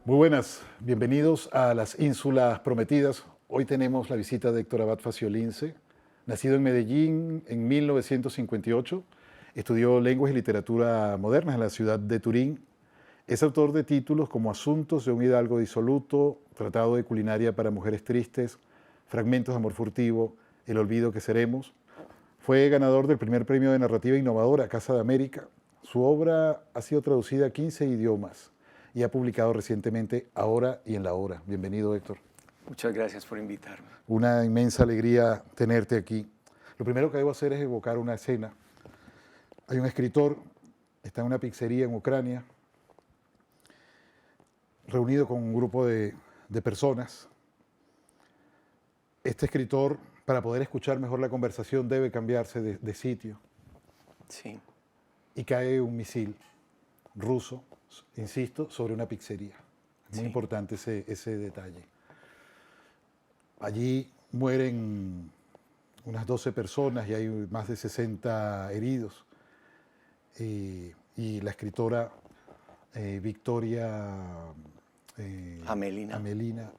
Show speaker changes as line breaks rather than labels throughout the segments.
Muy buenas, bienvenidos a las Ínsulas Prometidas. Hoy tenemos la visita de Héctor Abad Faciolince. Nacido en Medellín en 1958, estudió lenguas y literatura modernas en la ciudad de Turín. Es autor de títulos como Asuntos de un hidalgo disoluto, Tratado de culinaria para mujeres tristes, Fragmentos de amor furtivo, El olvido que seremos. Fue ganador del primer premio de narrativa innovadora Casa de América. Su obra ha sido traducida a 15 idiomas y ha publicado recientemente Ahora y en la Hora. Bienvenido, Héctor.
Muchas gracias por invitarme.
Una inmensa alegría tenerte aquí. Lo primero que debo hacer es evocar una escena. Hay un escritor, está en una pizzería en Ucrania, reunido con un grupo de personas. Este escritor, para poder escuchar mejor la conversación, debe cambiarse de sitio.
Sí.
Y cae un misil ruso, insisto, sobre una pizzería. Es muy importante ese detalle. Allí mueren unas 12 personas y hay más de 60 heridos. Y la escritora Victoria Amelina,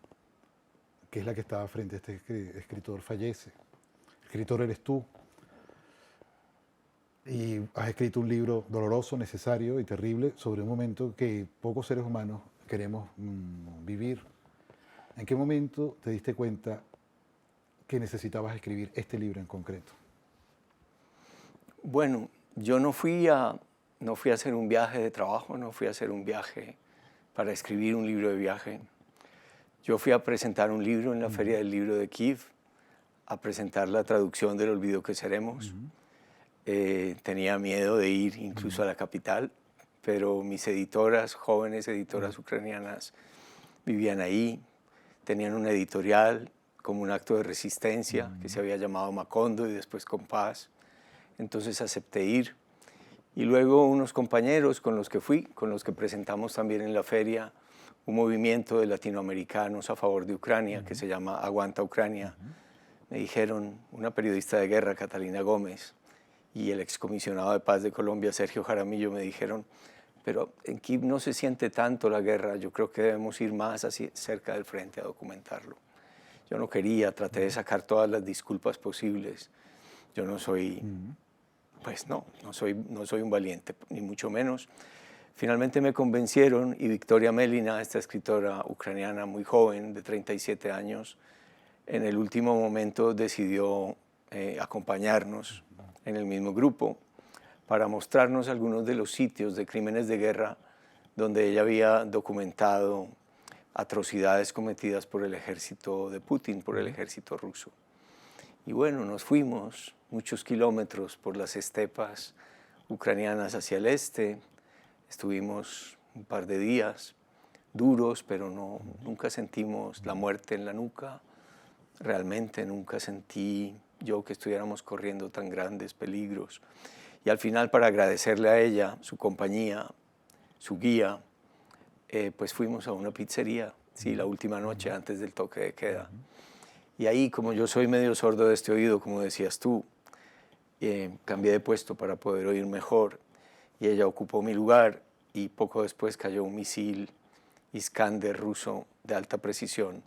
que es la que estaba frente a este escritor, fallece. El escritor eres tú. Y has escrito un libro doloroso, necesario y terrible sobre un momento que pocos seres humanos queremos vivir. ¿En qué momento te diste cuenta que necesitabas escribir este libro en concreto?
Bueno, yo no fui a hacer un viaje de trabajo, no fui a hacer un viaje para escribir un libro de viaje. Yo fui a presentar un libro en la Feria del Libro de Kiev, a presentar la traducción del olvido que seremos. Tenía miedo de ir incluso a la capital, pero mis editoras, jóvenes editoras ucranianas, vivían ahí, tenían una editorial como un acto de resistencia que se había llamado Macondo y después Compás. Entonces acepté ir. Y luego unos compañeros con los que fui, con los que presentamos también en la feria, un movimiento de latinoamericanos a favor de Ucrania que se llama Aguanta Ucrania. Me dijeron, una periodista de guerra, Catalina Gómez, y el excomisionado de paz de Colombia, Sergio Jaramillo, me dijeron, pero en Kiev no se siente tanto la guerra, yo creo que debemos ir más así cerca del frente a documentarlo. Yo no quería, traté de sacar todas las disculpas posibles. Yo no soy, pues no soy un valiente, ni mucho menos. Finalmente me convencieron y Victoria Amelina, esta escritora ucraniana muy joven, de 37 años, en el último momento decidió acompañarnos en el mismo grupo para mostrarnos algunos de los sitios de crímenes de guerra donde ella había documentado atrocidades cometidas por el ejército de Putin, por el ejército ruso. Y bueno, nos fuimos muchos kilómetros por las estepas ucranianas hacia el este. Estuvimos un par de días duros, pero nunca sentimos la muerte en la nuca. Realmente nunca sentí yo que estuviéramos corriendo tan grandes peligros. Y al final, para agradecerle a ella, su compañía, su guía, pues fuimos a una pizzería, sí, la última noche antes del toque de queda. Y ahí, como yo soy medio sordo de este oído, como decías tú, cambié de puesto para poder oír mejor. Y ella ocupó mi lugar y poco después cayó un misil Iskander ruso de alta precisión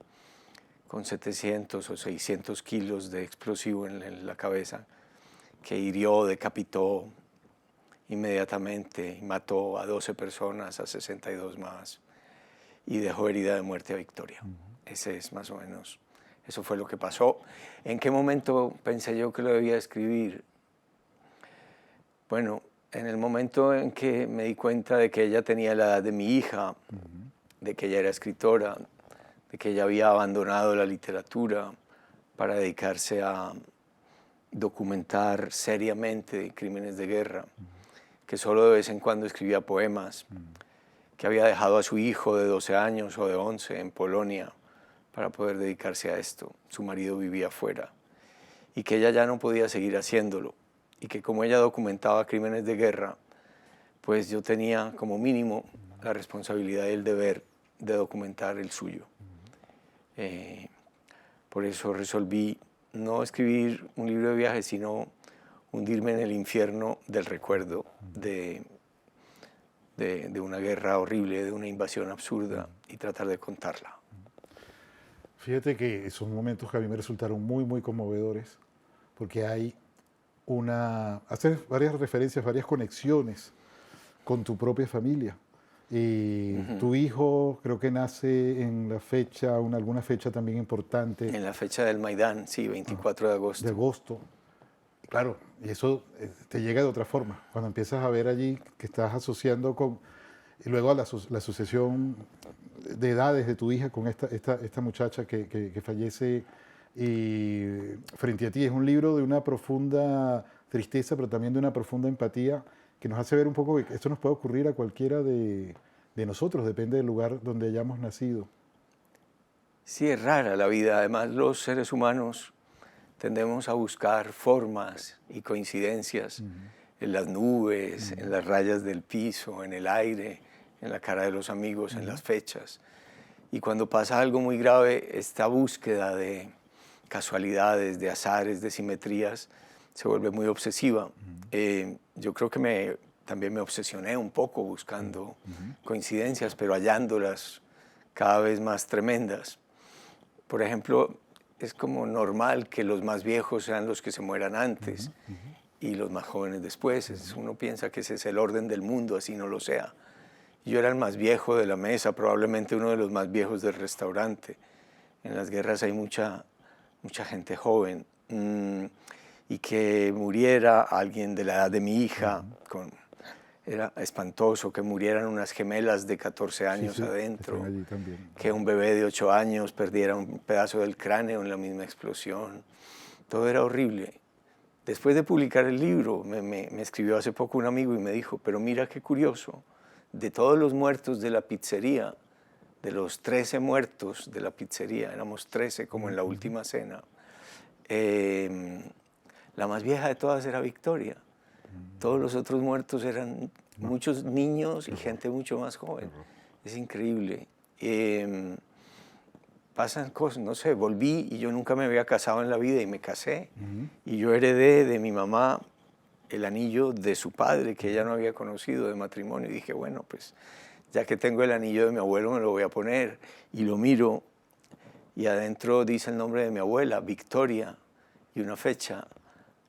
con 700 o 600 kilos de explosivo en la cabeza, que hirió, decapitó inmediatamente y mató a 12 personas, a 62 más, y dejó herida de muerte a Victoria. Ese es más o menos, eso fue lo que pasó. ¿En qué momento pensé yo que lo debía escribir? Bueno, en el momento en que me di cuenta de que ella tenía la edad de mi hija, de que ella era escritora, de que ella había abandonado la literatura para dedicarse a documentar seriamente crímenes de guerra, que solo de vez en cuando escribía poemas, que había dejado a su hijo de 12 años o de 11 en Polonia para poder dedicarse a esto. Su marido vivía afuera y que ella ya no podía seguir haciéndolo y que como ella documentaba crímenes de guerra, pues yo tenía como mínimo la responsabilidad y el deber de documentar el suyo. Por eso resolví no escribir un libro de viajes, sino hundirme en el infierno del recuerdo de de una guerra horrible, de una invasión absurda, y tratar de contarla.
Fíjate que son momentos que a mí me resultaron muy, muy conmovedores, porque haces varias referencias, varias conexiones con tu propia familia. Y tu hijo creo que nace en la fecha, alguna fecha también importante.
En la fecha del Maidán, sí, 24 de agosto.
De agosto. Claro, y eso te llega de otra forma. Cuando empiezas a ver allí que estás asociando con, y luego a la asociación de edades de tu hija con esta muchacha que fallece y frente a ti. Es un libro de una profunda tristeza, pero también de una profunda empatía que nos hace ver un poco que esto nos puede ocurrir a cualquiera de nosotros, depende del lugar donde hayamos nacido.
Sí, es rara la vida. Además, los seres humanos tendemos a buscar formas y coincidencias en las nubes, en las rayas del piso, en el aire, en la cara de los amigos, en las fechas. Y cuando pasa algo muy grave, esta búsqueda de casualidades, de azares, de simetrías, se vuelve muy obsesiva. Yo creo que también me obsesioné un poco buscando coincidencias, pero hallándolas cada vez más tremendas. Por ejemplo, es como normal que los más viejos sean los que se mueran antes y los más jóvenes después. Uno piensa que ese es el orden del mundo, así no lo sea. Yo era el más viejo de la mesa, probablemente uno de los más viejos del restaurante. En las guerras hay mucha gente joven. Y que muriera alguien de la edad de mi hija, era espantoso que murieran unas gemelas de 14 años adentro, que un bebé de 8 años perdiera un pedazo del cráneo en la misma explosión. Todo era horrible. Después de publicar el libro, me escribió hace poco un amigo y me dijo, pero mira qué curioso, de todos los muertos de la pizzería, de los 13 muertos de la pizzería, éramos 13 como en la última cena, la más vieja de todas era Victoria. Todos los otros muertos eran muchos niños y gente mucho más joven. Es increíble. Pasan cosas, no sé, volví y yo nunca me había casado en la vida y me casé. Y yo heredé de mi mamá el anillo de su padre, que ella no había conocido, de matrimonio. Y dije, bueno, pues ya que tengo el anillo de mi abuelo, me lo voy a poner. Y lo miro y adentro dice el nombre de mi abuela, Victoria, y una fecha,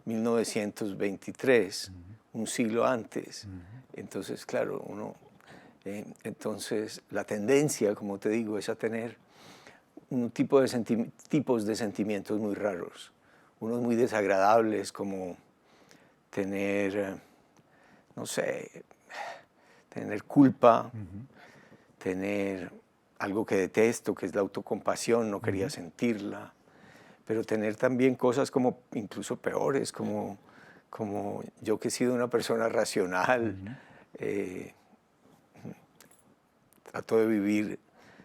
1923, un siglo antes. Entonces, claro, entonces la tendencia, como te digo, es a tener un tipos de sentimientos muy raros. Unos muy desagradables, como tener, no sé, tener culpa, tener algo que detesto, que es la autocompasión, no quería sentirla, pero tener también cosas como incluso peores, como yo que he sido una persona racional, trato de vivir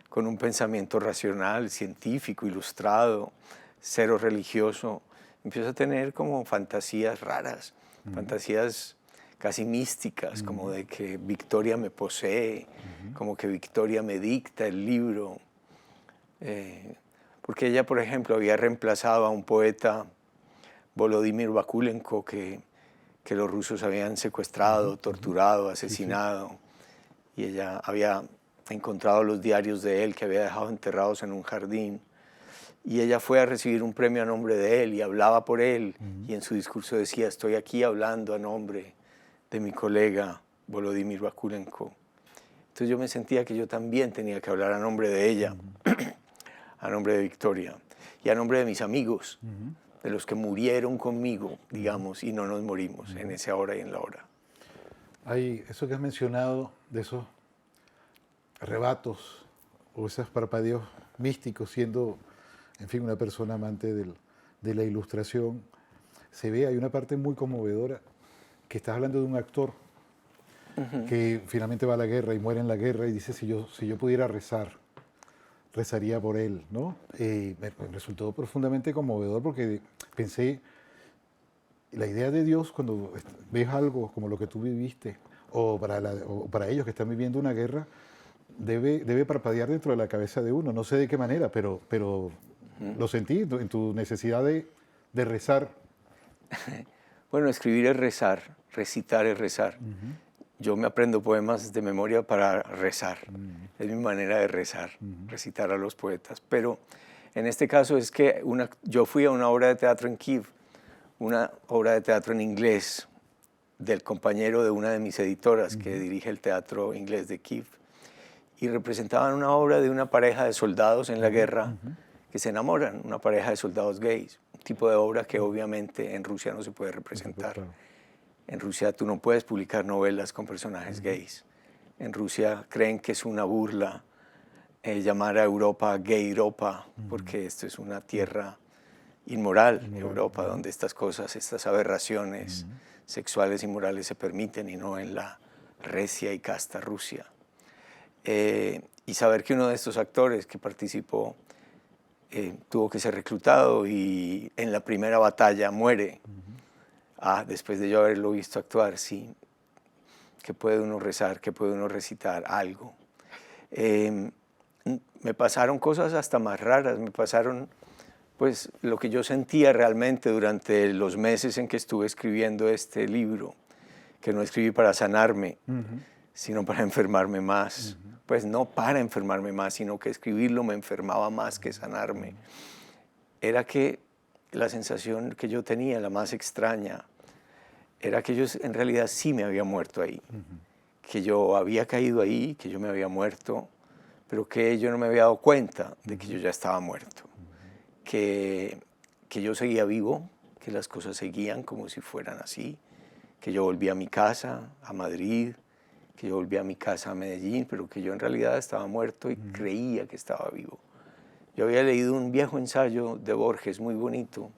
con un pensamiento racional, científico, ilustrado, cero religioso, empiezo a tener como fantasías raras, fantasías casi místicas, como de que Victoria me posee, como que Victoria me dicta el libro. Porque ella, por ejemplo, había reemplazado a un poeta, Volodymyr Vakulenko, que los rusos habían secuestrado, torturado, asesinado, y ella había encontrado los diarios de él que había dejado enterrados en un jardín, y ella fue a recibir un premio a nombre de él y hablaba por él, y en su discurso decía, estoy aquí hablando a nombre de mi colega Volodymyr Vakulenko. Entonces yo me sentía que yo también tenía que hablar a nombre de ella, a nombre de Victoria, y a nombre de mis amigos, de los que murieron conmigo, digamos, y no nos morimos en esa hora y en la hora.
Hay eso que has mencionado, de esos arrebatos o esos parpadeos místicos, siendo, en fin, una persona amante de la ilustración, se ve, hay una parte muy conmovedora, que estás hablando de un actor que finalmente va a la guerra y muere en la guerra y dice, si yo pudiera rezar, rezaría por él, ¿no? Me resultó profundamente conmovedor porque pensé, la idea de Dios cuando ves algo como lo que tú viviste, o para ellos que están viviendo una guerra, debe parpadear dentro de la cabeza de uno. No sé de qué manera, pero lo sentí en tu necesidad de rezar.
Bueno, escribir es rezar, recitar es rezar. yo me aprendo poemas de memoria para rezar. Es mi manera de rezar, recitar a los poetas. Pero en este caso es que yo fui a una obra de teatro en Kiev, una obra de teatro en inglés del compañero de una de mis editoras que dirige el teatro inglés de Kiev, y representaban una obra de una pareja de soldados en la guerra que se enamoran, una pareja de soldados gays, un tipo de obra que obviamente en Rusia no se puede representar. En Rusia tú no puedes publicar novelas con personajes gays. En Rusia creen que es una burla llamar a Europa gay Europa, porque esto es una tierra inmoral, Europa, donde estas cosas, estas aberraciones sexuales y morales se permiten y no en la recia y casta Rusia. Y saber que uno de estos actores que participó tuvo que ser reclutado y en la primera batalla muere. Después de yo haberlo visto actuar, sí, que puede uno rezar, que puede uno recitar algo. Me pasaron cosas hasta más raras, me pasaron pues lo que yo sentía realmente durante los meses en que estuve escribiendo este libro, que no escribí para sanarme, sino para enfermarme más. Pues no para enfermarme más, sino que escribirlo me enfermaba más que sanarme. Era que la sensación que yo tenía, la más extraña, era que yo en realidad sí me había muerto ahí, que yo había caído ahí, que yo me había muerto, pero que yo no me había dado cuenta de que yo ya estaba muerto, que yo seguía vivo, que las cosas seguían como si fueran así, que yo volví a mi casa, a Madrid, que yo volví a mi casa a Medellín, pero que yo en realidad estaba muerto y creía que estaba vivo. Yo había leído un viejo ensayo de Borges muy bonito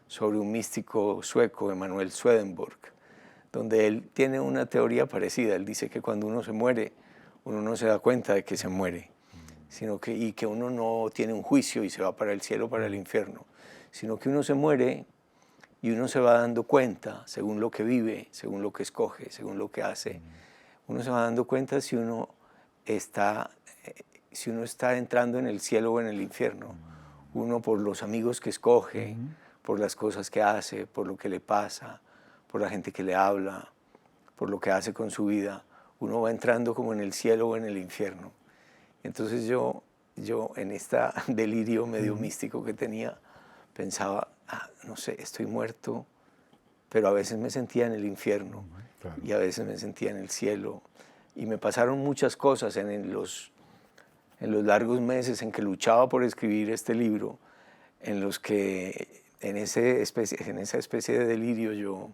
sobre un místico sueco, Emanuel Swedenborg, donde él tiene una teoría parecida. Él dice que cuando uno se muere, uno no se da cuenta de que se muere, y que uno no tiene un juicio y se va para el cielo o para el infierno, sino que uno se muere y uno se va dando cuenta, según lo que vive, según lo que escoge, según lo que hace, uno se va dando cuenta si uno está entrando en el cielo o en el infierno. Uno por los amigos que escoge, por las cosas que hace, por lo que le pasa, por la gente que le habla, por lo que hace con su vida, uno va entrando como en el cielo o en el infierno. Entonces yo en este delirio medio místico que tenía, pensaba, no sé, estoy muerto, pero a veces me sentía en el infierno y a veces me sentía en el cielo. Y me pasaron muchas cosas en los largos meses en que luchaba por escribir este libro, en los que en esa especie de delirio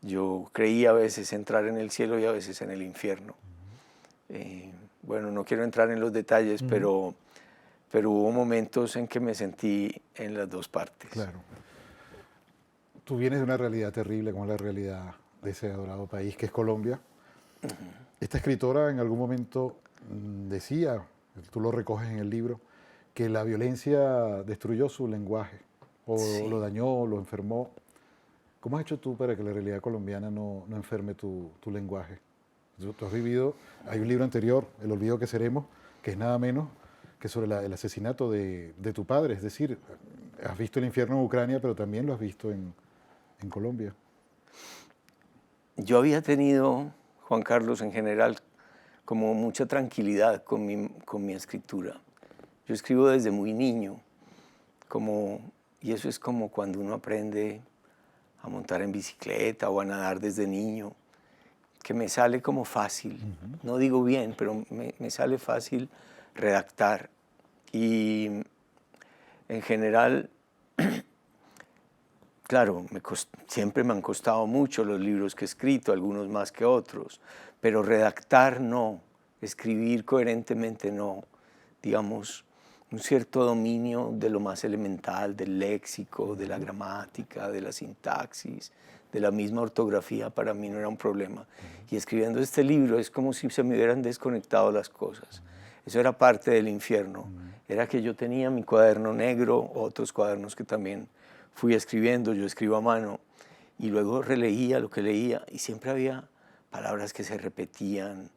yo creía a veces entrar en el cielo y a veces en el infierno. Bueno, no quiero entrar en los detalles, pero hubo momentos en que me sentí en las dos partes.
Claro. Tú vienes de una realidad terrible como la realidad de ese adorado país que es Colombia. Esta escritora en algún momento decía, tú lo recoges en el libro, que la violencia destruyó su lenguaje, o lo dañó, lo enfermó. ¿Cómo has hecho tú para que la realidad colombiana no enferme tu lenguaje? Tú has vivido, hay un libro anterior, El olvido que seremos, que es nada menos que sobre el asesinato de tu padre. Es decir, has visto el infierno en Ucrania, pero también lo has visto en Colombia.
Yo había tenido, Juan Carlos, en general, como mucha tranquilidad con mi escritura. Yo escribo desde muy niño, y eso es como cuando uno aprende a montar en bicicleta o a nadar desde niño, que me sale como fácil, no digo bien, pero me sale fácil redactar. Y en general, claro, siempre me han costado mucho los libros que he escrito, algunos más que otros, pero redactar no, escribir coherentemente no. Digamos, un cierto dominio de lo más elemental, del léxico, de la gramática, de la sintaxis, de la misma ortografía, para mí no era un problema. Y escribiendo este libro es como si se me hubieran desconectado las cosas. Eso era parte del infierno. Era que yo tenía mi cuaderno negro, otros cuadernos que también fui escribiendo, yo escribo a mano, y luego releía lo que leía, y siempre había palabras que se repetían,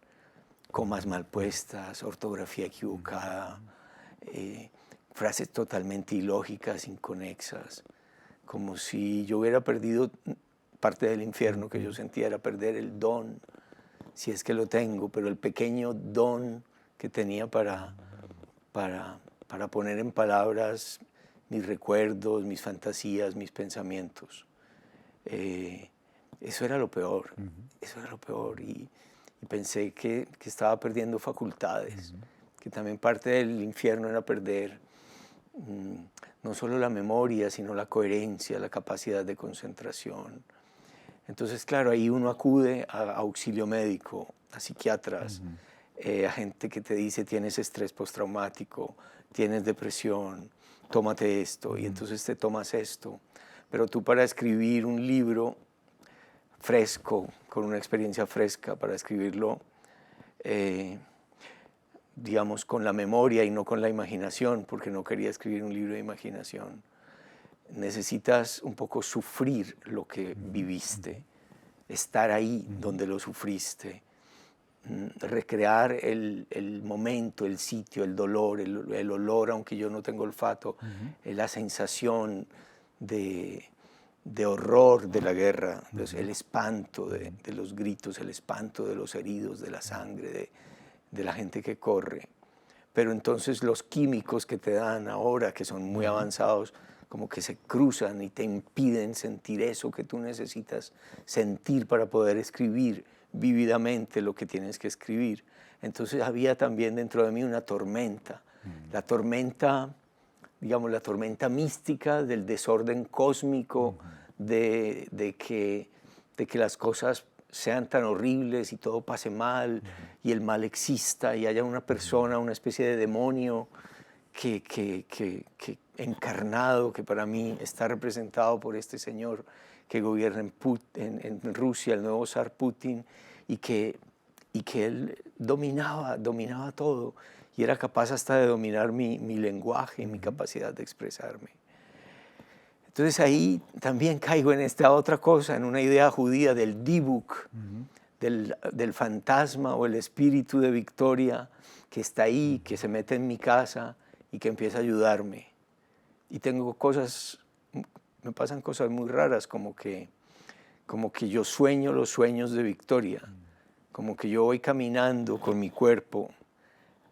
comas mal puestas, ortografía equivocada, frases totalmente ilógicas, inconexas, como si yo hubiera perdido parte del infierno que yo sentía, era perder el don si es que lo tengo, pero el pequeño don que tenía para poner en palabras mis recuerdos, mis fantasías, mis pensamientos. Eso era lo peor, eso era lo peor. Y pensé que estaba perdiendo facultades, que también parte del infierno era perder no solo la memoria, sino la coherencia, la capacidad de concentración. Entonces, claro, ahí uno acude a auxilio médico, a psiquiatras, a gente que te dice tienes estrés postraumático, tienes depresión, tómate esto, y entonces te tomas esto. Pero tú, para escribir un libro fresco, con una experiencia fresca, para escribirlo, digamos, con la memoria y no con la imaginación, porque no quería escribir un libro de imaginación, necesitas un poco sufrir lo que viviste, estar ahí donde lo sufriste, recrear el momento, el sitio, el dolor, el olor, aunque yo no tengo olfato, la sensación de horror de la guerra, el espanto de los gritos, el espanto de los heridos, de la sangre, de la gente que corre. Pero entonces los químicos que te dan ahora, que son muy avanzados, como que se cruzan y te impiden sentir eso que tú necesitas sentir para poder escribir vívidamente lo que tienes que escribir. Entonces había también dentro de mí una tormenta, la tormenta, digamos, la tormenta mística del desorden cósmico, de que las cosas sean tan horribles y todo pase mal y el mal exista y haya una persona, una especie de demonio que encarnado, que para mí está representado por este señor que gobierna en Rusia, el nuevo zar Putin, y que él dominaba todo y era capaz hasta de dominar mi lenguaje, mi capacidad de expresarme. Entonces ahí también caigo en esta otra cosa, en una idea judía del dibuk, del fantasma o el espíritu de Victoria que está ahí, que se mete en mi casa y que empieza a ayudarme. Y tengo cosas, me pasan cosas muy raras, como que yo sueño los sueños de Victoria, como que yo voy caminando con mi cuerpo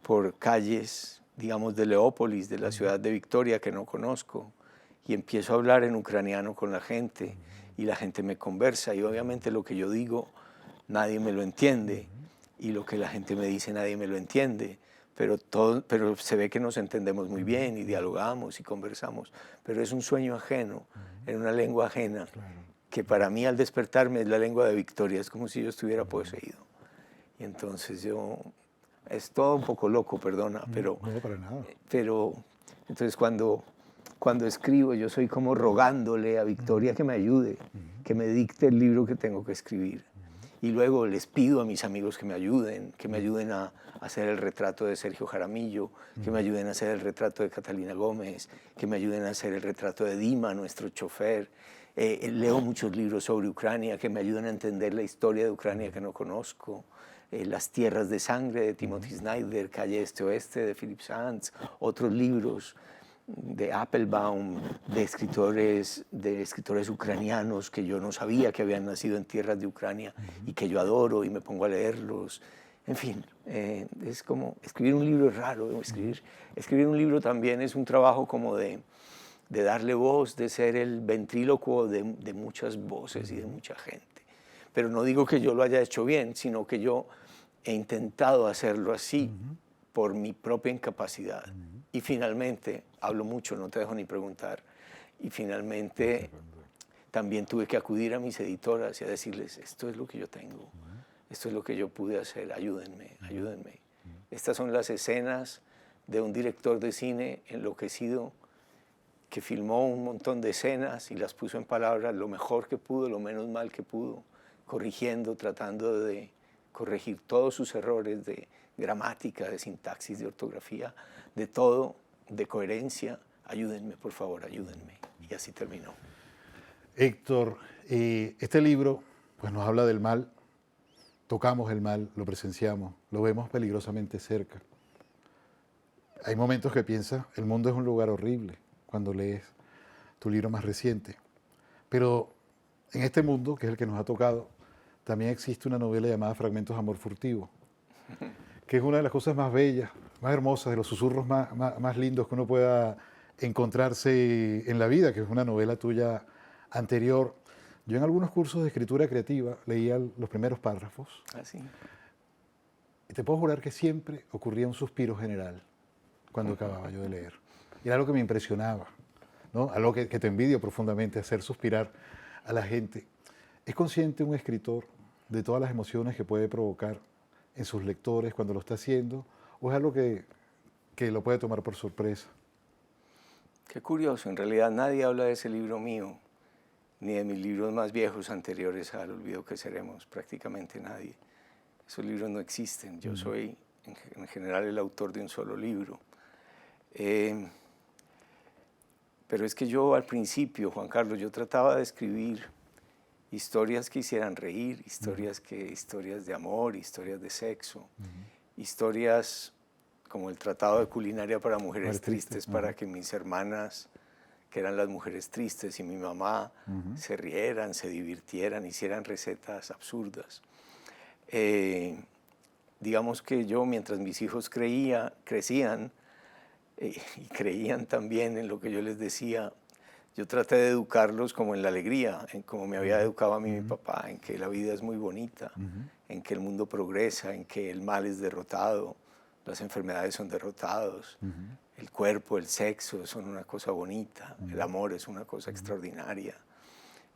por calles, digamos, de Leópolis, de la ciudad de Victoria que no conozco, y empiezo a hablar en ucraniano con la gente, y la gente me conversa, y obviamente lo que yo digo nadie me lo entiende, y lo que la gente me dice nadie me lo entiende, pero se ve que nos entendemos muy bien y dialogamos y conversamos, pero es un sueño ajeno, en una lengua ajena, que para mí al despertarme es la lengua de Victoria, es como si yo estuviera poseído. Y entonces es todo un poco loco, perdona, pero...
No, para nada.
Pero entonces cuando escribo yo soy como rogándole a Victoria que me ayude, que me dicte el libro que tengo que escribir. Y luego les pido a mis amigos que me ayuden a hacer el retrato de Sergio Jaramillo, que me ayuden a hacer el retrato de Catalina Gómez, que me ayuden a hacer el retrato de Dima, nuestro chofer. Leo muchos libros sobre Ucrania que me ayudan a entender la historia de Ucrania que no conozco. Las tierras de sangre de Timothy Snyder, Calle Este-Oeste de Philip Sands, otros libros de Applebaum, de escritores ucranianos que yo no sabía que habían nacido en tierras de Ucrania y que yo adoro y me pongo a leerlos. En fin, es como escribir un libro es raro. Escribir un libro también es un trabajo como de darle voz, de ser el ventrílocuo de muchas voces y de mucha gente. Pero no digo que yo lo haya hecho bien, sino que yo he intentado hacerlo así por mi propia incapacidad. Y finalmente, hablo mucho, no te dejo ni preguntar, y finalmente también tuve que acudir a mis editoras y a decirles, esto es lo que yo tengo, esto es lo que yo pude hacer, ayúdenme, ayúdenme. Estas son las escenas de un director de cine enloquecido que filmó un montón de escenas y las puso en palabras lo mejor que pudo, lo menos mal que pudo, corrigiendo, tratando de corregir todos sus errores de gramática, de sintaxis, de ortografía, de todo, de coherencia. Ayúdenme, por favor, ayúdenme. Y así terminó.
Héctor, este libro pues, nos habla del mal, tocamos el mal, lo presenciamos, lo vemos peligrosamente cerca. Hay momentos que piensas, el mundo es un lugar horrible cuando lees tu libro más reciente, pero en este mundo, que es el que nos ha tocado, también existe una novela llamada Fragmentos de Amor Furtivo, que es una de las cosas más bellas, más hermosas, de los susurros más lindos que uno pueda encontrarse en la vida, que es una novela tuya anterior. Yo en algunos cursos de escritura creativa leía los primeros párrafos
Así.
y te puedo jurar que siempre ocurría un suspiro general cuando acababa yo de leer. Y era algo que me impresionaba, ¿no? Algo que te envidio profundamente, hacer suspirar a la gente. ¿Es consciente un escritor de todas las emociones que puede provocar en sus lectores cuando lo está haciendo? ¿O es algo que lo puede tomar por sorpresa?
Qué curioso, en realidad nadie habla de ese libro mío, ni de mis libros más viejos anteriores al Olvido que seremos, prácticamente nadie. Esos libros no existen, yo soy en general el autor de un solo libro. Pero es que yo al principio, Juan Carlos, yo trataba de escribir historias que hicieran reír, historias de amor, historias de sexo, historias como el Tratado de Culinaria para Mujeres Tristes, para que mis hermanas, que eran las mujeres tristes, y mi mamá se rieran, se divirtieran, hicieran recetas absurdas. Digamos que yo, mientras mis hijos crecían, y creían también en lo que yo les decía, yo traté de educarlos como en la alegría, en como me había educado a mí mi papá, en que la vida es muy bonita, en que el mundo progresa, en que el mal es derrotado, las enfermedades son derrotados, el cuerpo, el sexo son una cosa bonita, el amor es una cosa extraordinaria,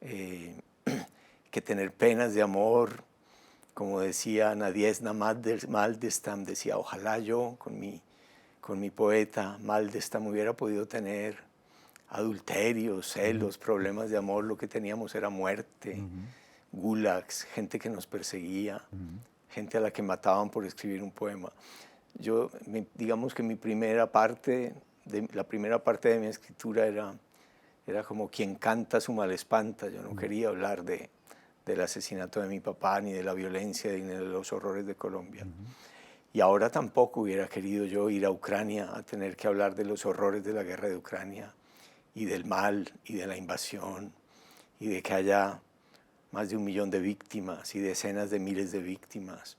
que tener penas de amor, como decía Nadiezhda Mandelstam, decía, ojalá yo con mi poeta Mandelstam hubiera podido tener adulterios, celos, problemas de amor. Lo que teníamos era muerte, gulags, gente que nos perseguía, gente a la que mataban por escribir un poema. Digamos que la primera parte de mi escritura era como quien canta su mal espanta. Yo no quería hablar del asesinato de mi papá, ni de la violencia, ni de los horrores de Colombia. Y ahora tampoco hubiera querido yo ir a Ucrania a tener que hablar de los horrores de la guerra de Ucrania y del mal y de la invasión y de que haya más de 1 millón de víctimas y decenas de miles de víctimas.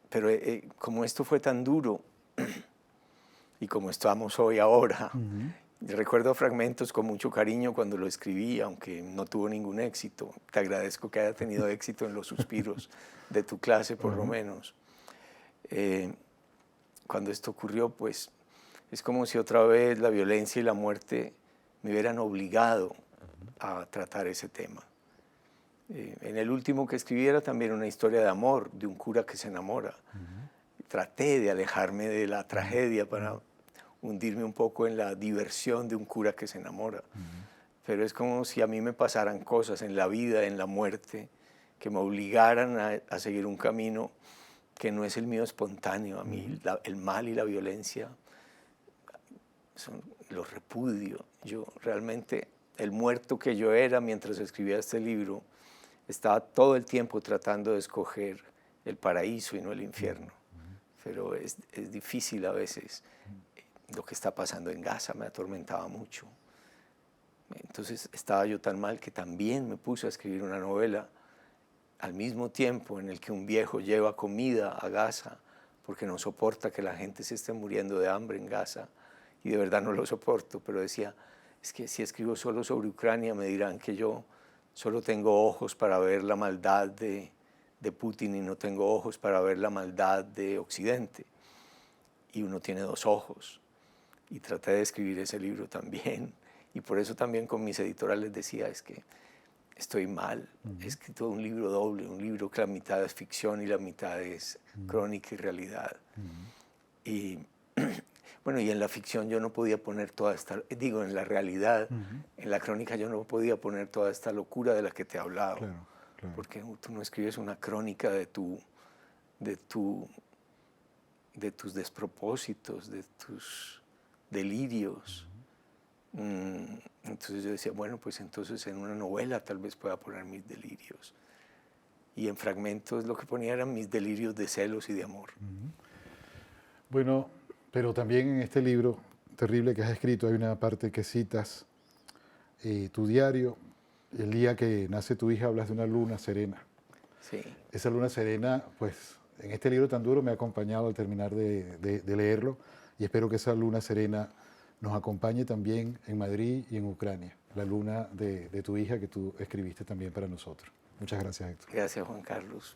Pero como esto fue tan duro y como estamos hoy ahora, recuerdo fragmentos con mucho cariño cuando lo escribí, aunque no tuvo ningún éxito. Te agradezco que haya tenido éxito en los suspiros de tu clase, por lo menos. Cuando esto ocurrió, pues es como si otra vez la violencia y la muerte me hubieran obligado a tratar ese tema. En el último que escribí era también una historia de amor, de un cura que se enamora. Traté de alejarme de la tragedia para hundirme un poco en la diversión de un cura que se enamora. Pero es como si a mí me pasaran cosas en la vida, en la muerte, que me obligaran a seguir un camino que no es el mío espontáneo. A mí el mal y la violencia los repudio. Yo realmente, el muerto que yo era mientras escribía este libro, estaba todo el tiempo tratando de escoger el paraíso y no el infierno. Pero es difícil a veces. Lo que está pasando en Gaza me atormentaba mucho. Entonces estaba yo tan mal que también me puse a escribir una novela al mismo tiempo en el que un viejo lleva comida a Gaza porque no soporta que la gente se esté muriendo de hambre en Gaza, y de verdad no lo soporto, pero decía, es que si escribo solo sobre Ucrania me dirán que yo solo tengo ojos para ver la maldad de Putin y no tengo ojos para ver la maldad de Occidente, y uno tiene 2 ojos. Y traté de escribir ese libro también, y por eso también con mis editoriales decía, es que estoy mal, he escrito un libro doble, un libro que la mitad es ficción y la mitad es crónica y realidad. Y bueno, y en la ficción yo no podía poner toda esta, en la realidad, en la crónica yo no podía poner toda esta locura de la que te he hablado, claro. Porque tú no escribes una crónica de tus despropósitos, de tus delirios. Entonces yo decía, bueno, pues entonces en una novela tal vez pueda poner mis delirios. Y en fragmentos lo que ponía eran mis delirios de celos y de amor.
Bueno, pero también en este libro terrible que has escrito hay una parte que citas tu diario el día que nace tu hija hablas de una luna serena.
Sí.
Esa luna serena, pues en este libro tan duro me ha acompañado al terminar de leerlo y espero que esa luna serena nos acompañe también en Madrid y en Ucrania, la luna de tu hija que tú escribiste también para nosotros. Muchas gracias, Héctor.
Gracias, Juan Carlos.